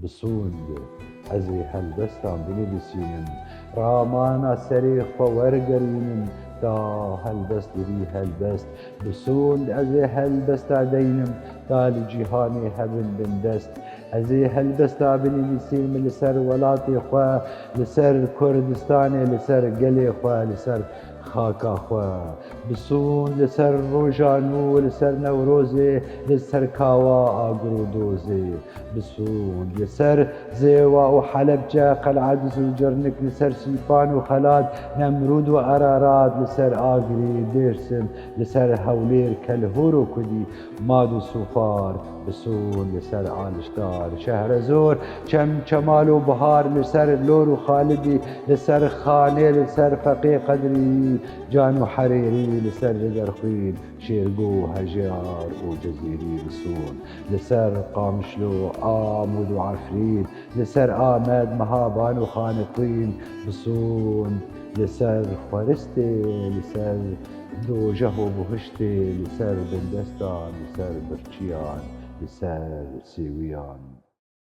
بسوند ازي هلبستان بنبسين رامانا سريخ فورقرين تا هلبست بي هلبست بسوند ازي هلبستا دينم تالي جيهاني هبن بندست ازي هلبستا بنبسين من لسر ولاتي خوا لسر كردستاني لسر قلي خوا لسر خاكا خوا بسون لسر روجانو لسر نوروزي لسر كاوا اقرودوزي بسون لسر زيوا وحلبجة قلعة زوجرنك لسر سيفان وخلاد نمرود وأرارات لسر آقري ديرسم لسر هولير كالهورو كدي مادو سوفار بسون لسر آلشتار شهر زور شم شمال وبهار لسر لور وخالدي لسر خاني لسر فقي قدري جانو حريري لسر جدر خوين شيرقو هجار وجزيري بسون لسر قامشلو آمود وعفريت لسر آمد مهابان وخانقين بسون لسر خورستي لسر دوجه وبهشتي لسر بندستان لسر برشيان لسر سيويان